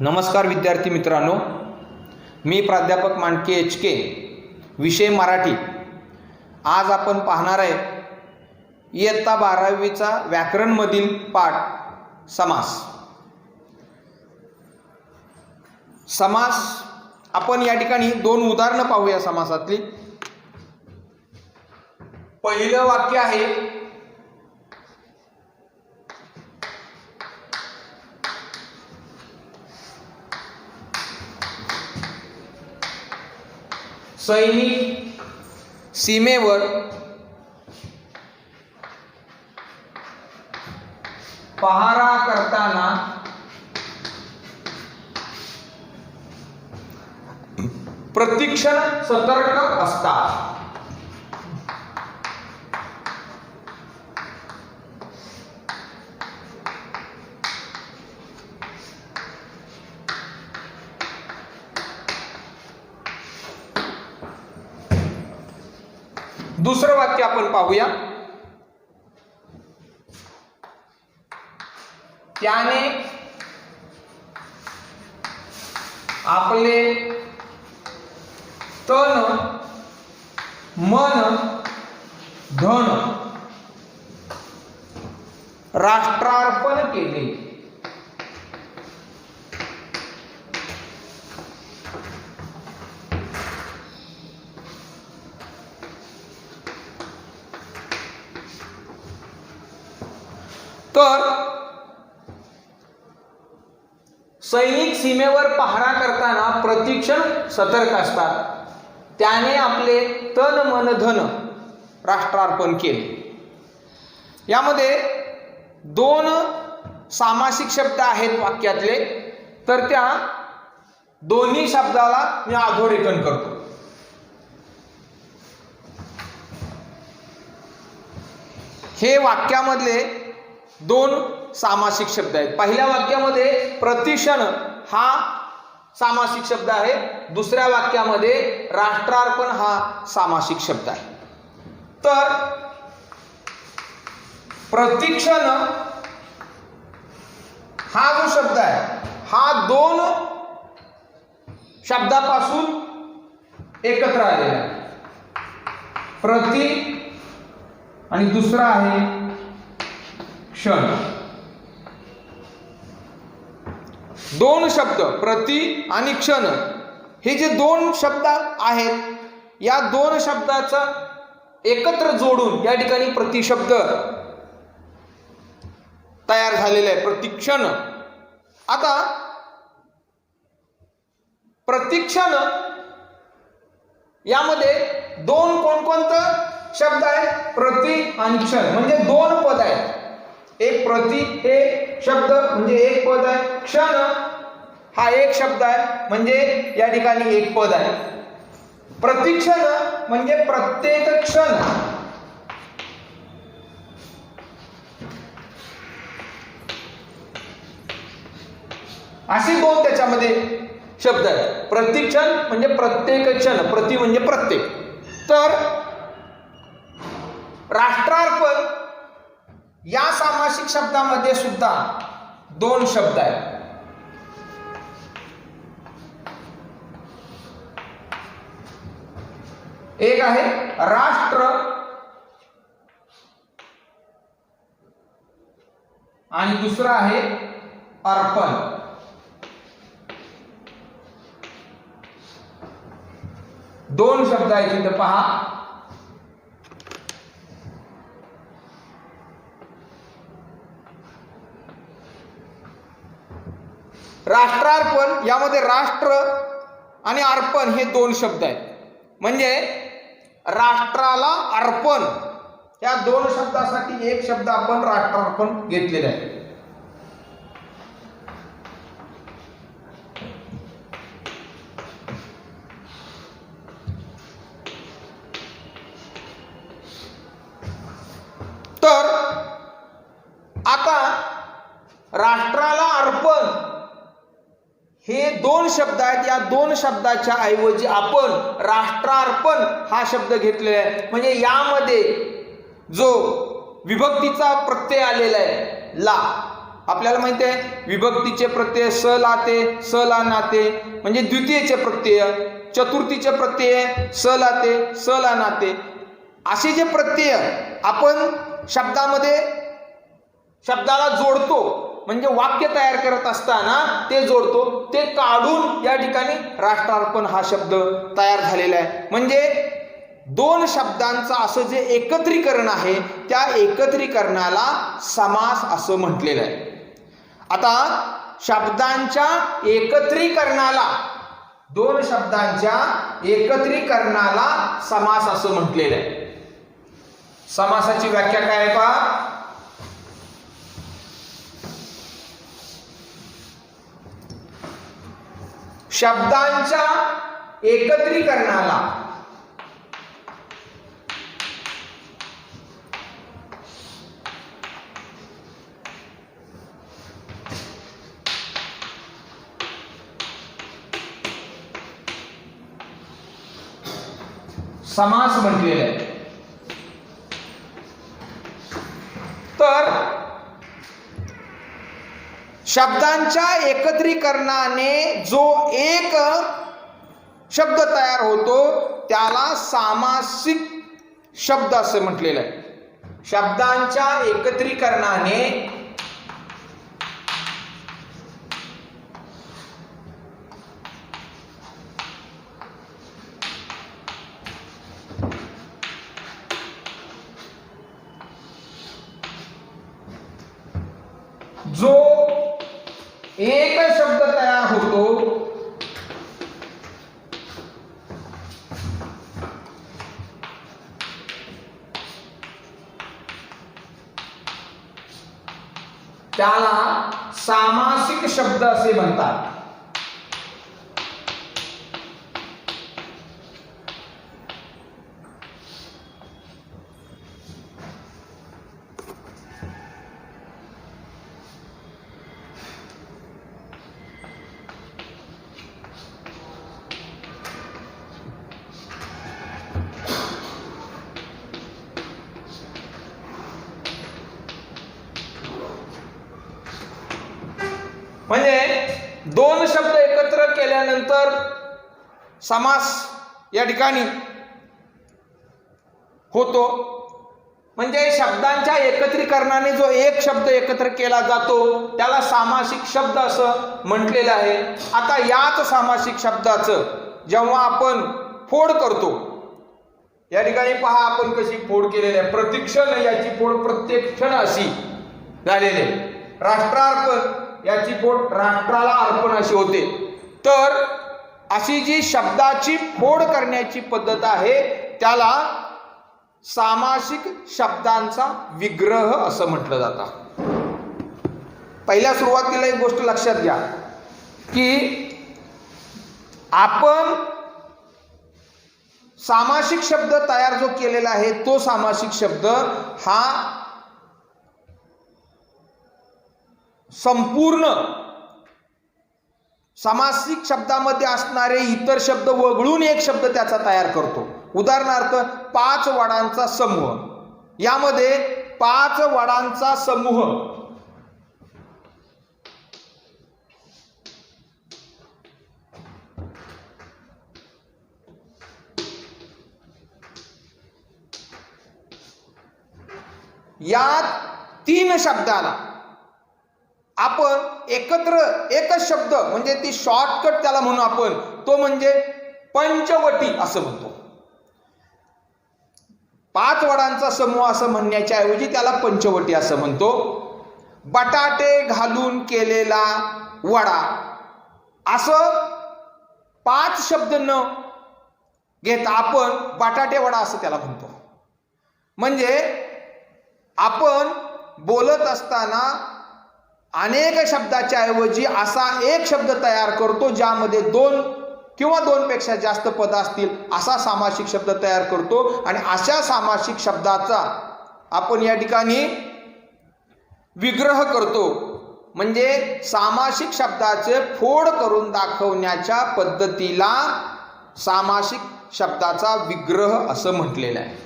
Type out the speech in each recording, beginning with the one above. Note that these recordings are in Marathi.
नमस्कार विद्यार्थी मित्रांनो, मी प्राध्यापक मांडके HK, विषय मराठी. आज आपण पाहणार आहे इयत्ता 12वीचा व्याकरणमधील पाठ समास. समास आपण या ठिकाणी दोन उदाहरणं पाहूया समासातली. पहिलं वाक्य आहे सैनिक सीमेवर पहारा करताना प्रतीक्षण सतर्क असतात. दुसरं वाक्य आपण पाहूया. त्याने आपले तन मन धन राष्ट्रार्पण केले. तर सैनिक सीमेवर पहारा करताना प्रतीक्षण सतर्क असतात. त्याने आपले तन मन धन राष्ट्रार्पण केले. यामध्ये दोन सामासिक शब्द आहेत वाक्यातले, तर त्या दोन्ही शब्दाला मी अधोरेखन करतो. हे वाक्यामधले दोन सामासिक शब्द आहेत. पहिल्या वाक्यामध्ये प्रतीक्षण हा सामासिक शब्द आहे, दुसऱ्या वाक्यामध्ये राष्ट्रार्पण हा सामासिक शब्द आहे. तर प्रतीक्षण हा जो शब्द आहे हा दोन शब्दापासून एकत्र आलेला आहे. प्रति आणि दुसरा आहे क्षण. दोन शब्द प्रति आणि क्षण हे जे दोन शब्द आहेत, या दोन शब्दाचा एकत्र जोडून या ठिकाणी प्रतिशब्द तयार झालेला आहे, प्रतिक्षण. आता प्रतिक्षण यामध्ये दोन कोणकोणतं शब्द आहेत? प्रति आणि क्षण म्हणजे दोन पद आहेत. एक प्रति हे शब्द म्हणजे एक पद आहे, क्षण हा एक शब्द आहे म्हणजे या ठिकाणी एक पद आहे. प्रतिक्षण म्हणजे प्रत्येक क्षण. असे दोन त्याच्यामध्ये शब्द आहेत. प्रतिक्षण म्हणजे प्रत्येक क्षण, प्रति म्हणजे प्रत्येक. तर राष्ट्रार्पण या सामासिक शब्दामध्ये सुद्धा दोन शब्द आहेत. एक आहे राष्ट्र आणि दुसरा आहे अर्पण. दोन शब्द आहेत इथे पहा. राष्ट्रार्पण यामध्ये राष्ट्र आणि अर्पण हे दोन शब्द आहेत. म्हणजे राष्ट्राला अर्पण या दोन शब्दासाठी एक शब्द आपण राष्ट्रार्पण घेतलेला आहे. तर आता राष्ट्राला अर्पण हे दोन शब्द आहेत. या दोन शब्दाच्या ऐवजी आपण राष्ट्रार्पण हा शब्द घेतलेला आहे. म्हणजे यामध्ये जो विभक्तीचा प्रत्यय आलेला आहे ला, आपल्याला माहिती आहे विभक्तीचे प्रत्यय स लाते, स ला नाते म्हणजे द्वितीयचे प्रत्यय, चतुर्थीचे प्रत्यय स लाते, स ला नाते, असे जे प्रत्यय आपण शब्दामध्ये शब्दाला जोडतो म्हणजे वाक्य तयार करत असताना ते जोडतो, ते काढून या ठिकाणी राष्ट्रार्पण हा शब्द तयार झालेला आहे. म्हणजे दोन शब्दांचं असं जे एकत्रीकरण आहे त्या एकत्रीकरणाला समास असं म्हटलेलं आहे. आता शब्दांच्या एकत्रीकरणाला, दोन शब्दांच्या एकत्रीकरणाला समास असं म्हटलेलं आहे. समासाची व्याख्या काय आहे पहा. शब्दांच्या एकत्रीकरणाला समास म्हटलेला आहे. तर शब्दांच्या एकत्रीकरणाने जो एक शब्द तयार होतो त्याला सामासिक शब्द असं म्हटलेलं आहे. शब्दांच्या एकत्रीकरणाने जो एक शब्द तयार होतो त्याला सामासिक शब्द असे म्हणतात. म्हणजे दोन शब्द एकत्र केल्यानंतर समास या ठिकाणी होतो. म्हणजे शब्दांच्या एकत्रीकरणाने जो एक शब्द एकत्र केला जातो त्याला सामासिक शब्द असं म्हटलेलं आहे. आता याच सामासिक शब्दाचं जेव्हा आपण फोड करतो, या ठिकाणी पहा आपण कशी फोड केलेली आहे. प्रतिक्षण याची फोड प्रत्येक क्षण अशी झालेली आहे. राष्ट्रार्पण याची फोड राष्ट्राला अर्पण अशी होते. तर अशी जी शब्दाची फोड करण्याची पद्धत आहे त्याला सामासिक शब्दांचा विग्रह असं म्हटलं जातं. पहिल्या सुरुवातीला एक गोष्ट लक्षात घ्या की आपण सामासिक शब्द तयार जो केलेला आहे तो सामासिक शब्द हा संपूर्ण सामासिक शब्दामध्ये असणारे इतर शब्द वगळून एक शब्द त्याचा तयार करतो. उदाहरणार्थ 5 वडांचा समूह, यामध्ये 5 वडांचा समूह या 3 शब्दाला आपण एकत्र एकच शब्द म्हणजे ती शॉर्टकट त्याला म्हणू आपण, तो म्हणजे पंचवटी असं म्हणतो. 5 वडांचा समूह असं म्हणण्याच्या ऐवजी त्याला पंचवटी असं म्हणतो. बटाटे घालून केलेला वडा असं 5 शब्द न घेता आपण बटाटे वडा असं त्याला म्हणतो. म्हणजे आपण बोलत असताना अनेक शब्दाच्या ऐवजी असा एक शब्द तयार करतो ज्यामध्ये 2 किंवा 2 पेक्षा जास्त पद असतील असा सामासिक शब्द तयार करतो. आणि अशा सामासिक शब्दाचा आपण या ठिकाणी विग्रह करतो. म्हणजे सामासिक शब्दाचे फोड करून दाखवण्याच्या पद्धतीला सामासिक शब्दाचा विग्रह असं म्हटलेलं आहे.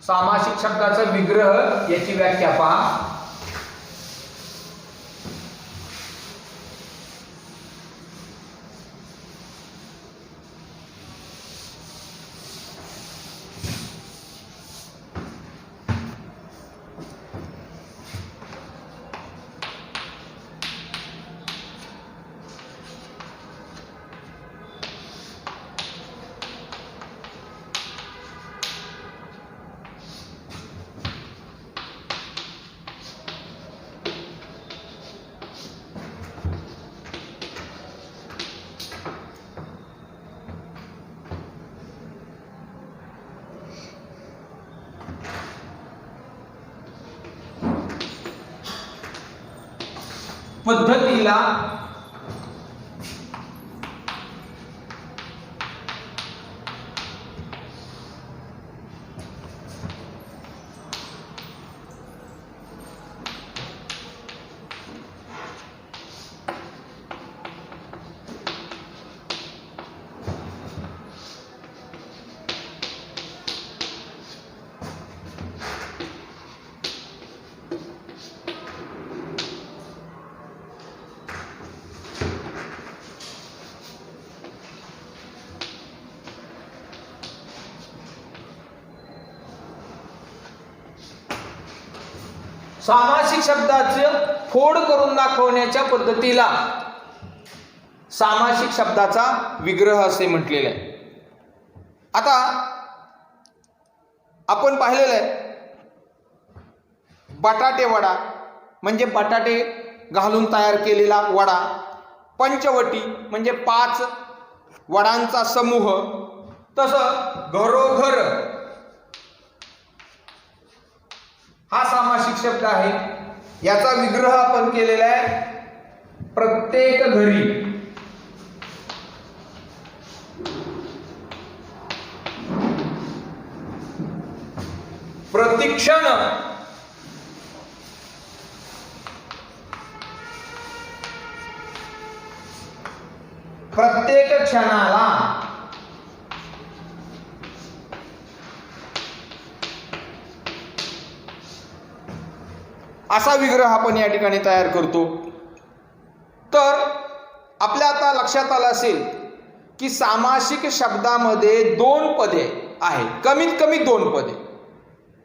सामासिक शब्दाचा विग्रह याची व्याख्या पहा. पद्धतीला सामासिक शब्दाचं फोड करून दाखवण्याच्या पद्धतीला सामासिक शब्दाचा विग्रह असे म्हटलेले आहे. आता आपण पाहिलेलं आहे बटाटे वडा म्हणजे बटाटे घालून तयार केलेला वडा, पंचवटी म्हणजे 5 वडांचा समूह, तसं घरोघर हा सामासिक शब्द आहे. याचा विग्रह आपण केलेला आहे प्रत्येक घरी. प्रतिक्षण प्रत्येक क्षणाला असा विग्रह आपण या ठिकाणी तयार करतो. तर आपल्या आता लक्षात आलं असेल की सामासिक शब्दामध्ये 2 पदे आहेत, कमीत कमी 2 पदे.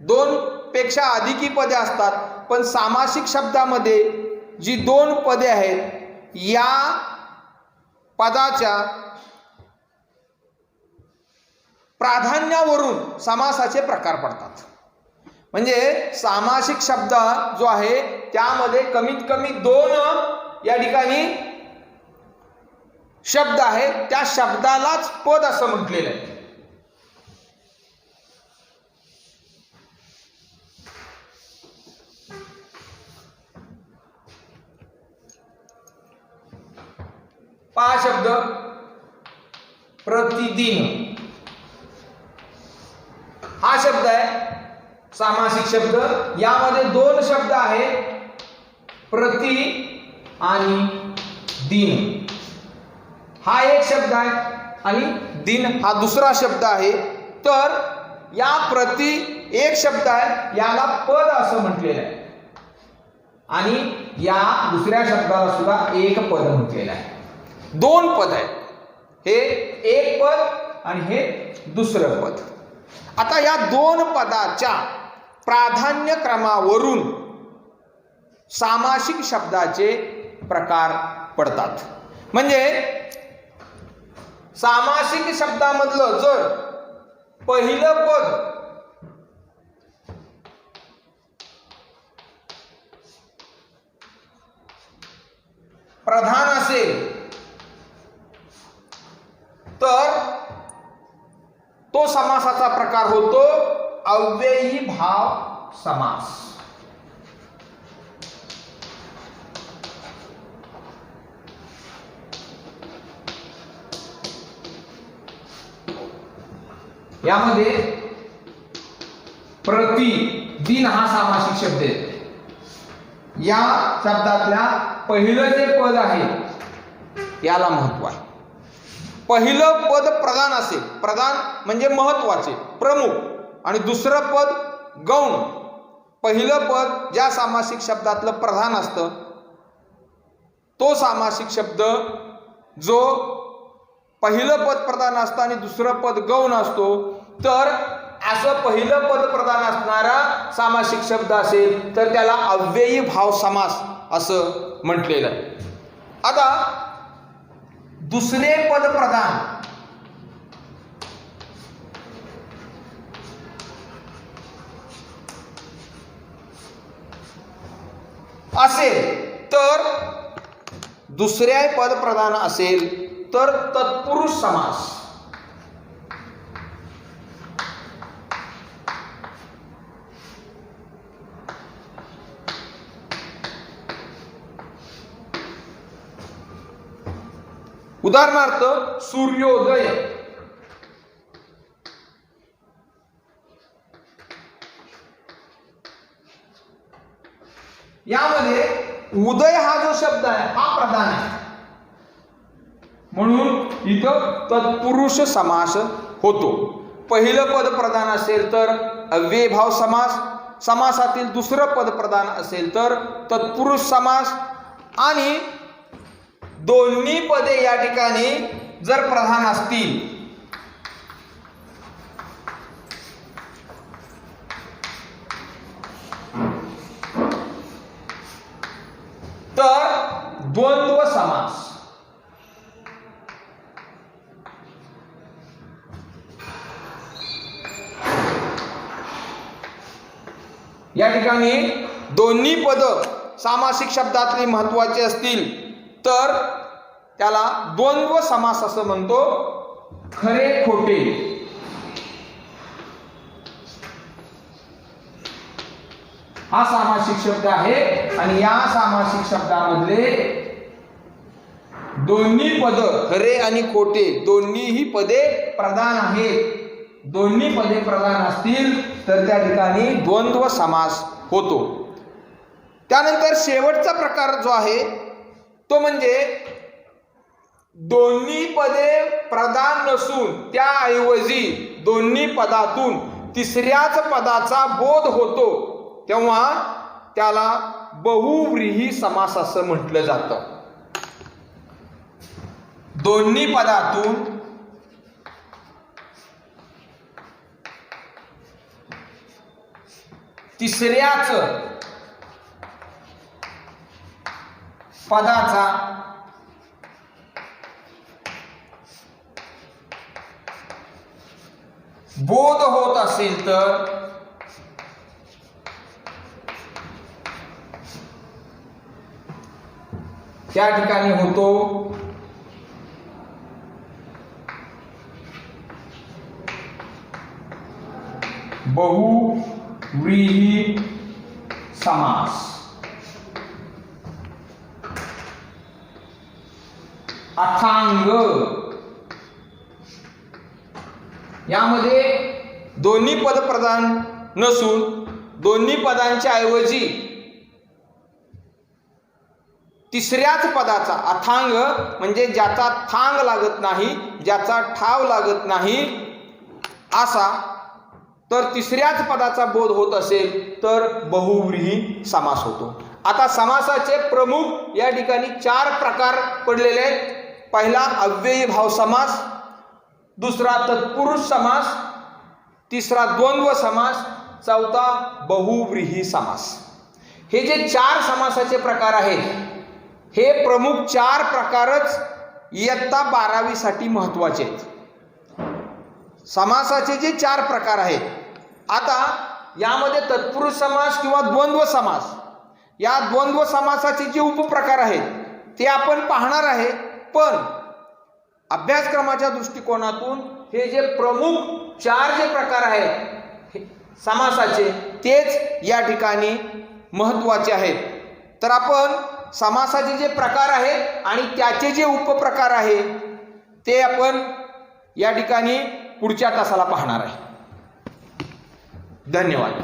2 पेक्षा अधिकही पदे असतात, पण सामासिक शब्दामध्ये जी 2 पदे आहेत या पदाच्या प्राधान्यावरून समासाचे प्रकार पडतात. म्हणजे सामासिक शब्द जो आहे त्यामध्ये कमीत कमी 2 या ठिकाणी शब्द आहेत, त्या शब्दालाच पद असं म्हटलेलं आहे. पहा शब्द प्रतिदिन हा शब्द आहे सामासिक शब्द. यामध्ये 2 शब्द आहेत, प्रति आणि दिन. हा एक शब्द आहे आणि दिन हा दुसरा शब्द आहे. तर या प्रति एक शब्द आहे, याला पद असं म्हटलेलं आहे आणि या दुसऱ्या शब्दाला सुद्धा एक पद म्हटलेलं आहे. 2 पद आहेत, हे एक पद आणि हे दुसरं पद. आता या 2 पदाच्या प्राधान्य क्रमावरून सामासिक शब्दाचे प्रकार पडतात. म्हणजे सामासिक शब्दामधलं जर पहिलं पद प्रधान असेल तर तो समासाचा प्रकार होतो अव्ययी भाव समास. यामध्ये प्रतिदिन हा सामासिक शब्द आहे. या शब्दातल्या पहिलं जे पद आहे याला महत्व आहे. पहिलं पद प्रधान असेल, प्रधान म्हणजे महत्वाचे, प्रमुख, आणि दुसरं पद गौण. पहिलं पद ज्या सामासिक शब्दातलं प्रधान असतं तो सामासिक शब्द जो पहिलं पद प्रधान असतं आणि दुसरं पद गौण असतो, तर असं पहिलं पद प्रधान असणारा सामासिक शब्द असेल तर त्याला अव्ययी भाव समास असं म्हटलेलं आहे. आता दुसरे पद प्रधान असेल तर दुसऱ्या पद प्रधान असेल तर तत्पुरुष समास. उदाहरणार्थ सूर्योदय, यामध्ये उदय हा जो शब्द आहे हा प्रधान आहे, म्हणून इथं तत्पुरुष समास होतो. पहिलं पद प्रधान असेल तर अव्ययभाव समास, समासातील दुसरं पद प्रधान असेल तर तत्पुरुष समास, आणि दोन्ही पदे या ठिकाणी जर प्रधान असतील तर द्वंद्व समास. या ठिकाणी दोन्ही पद सामासिक शब्दातली महत्वाची असतील तर त्याला द्वंद्व समास असं म्हणतो. खरे खोटे, हा सामासिक शब्द आहे आणि या सामासिक शब्दामधले दोन्ही पद खरे आणि खोटे दोन्हीही पदे प्रधान आहेत. दोन्ही पदे प्रधान असतील तर त्या ठिकाणी द्वंद्व समास होतो. त्यानंतर शेवटचा प्रकार जो आहे तो म्हणजे दोन्ही पदे प्रधान नसून त्याऐवजी दोन्ही पदातून तिसऱ्याच पदाचा बोध होतो, तेव्हा त्याला बहुव्रीही समास असं म्हटलं जातं. दोन्ही पदातून तिसऱ्याच पदाचा बोध होत असेल तर त्या ठिकाणी होतो बहुव्रीही समास. अथांग, यामध्ये दोन्ही पद प्रधान नसून दोन्ही पदांच्या ऐवजी तिसऱ्याच पदाचा, अथांग म्हणजे ज्याचा थांग लागत नाही, ज्याचा ठाव लागत नाही असा, तर तिसऱ्याच पदाचा बोध होत असेल तर बहुव्रीही समास होतो. आता समासाचे प्रमुख या ठिकाणी 4 प्रकार पडलेले आहेत. पहिला अव्ययीभाव समास, दुसरा तत्पुरुष समास, तिसरा द्वंद्व समास, चौथा बहुव्रीही समास. हे जे 4 समासाचे प्रकार आहेत हे प्रमुख 4 प्रकारच इयत्ता 12वी साठी महत्वाचे आहेत. समासाचे जे 4 प्रकार आहेत, आता यामध्ये तत्पुरुष समास किंवा द्वंद्व समास, या द्वंद्व समासाचे जे उपप्रकार आहेत ते आपण पाहणार आहे, पण अभ्यासक्रमाच्या दृष्टिकोनातून हे जे प्रमुख 4 जे प्रकार आहेत समासाचे तेच या ठिकाणी महत्वाचे आहेत. तर आपण समासाचे जे प्रकार आहेत आणि त्याचे जे उपप्रकार आहे ते आपण या ठिकाणी पुढच्या तासाला पाहणार आहे. धन्यवाद.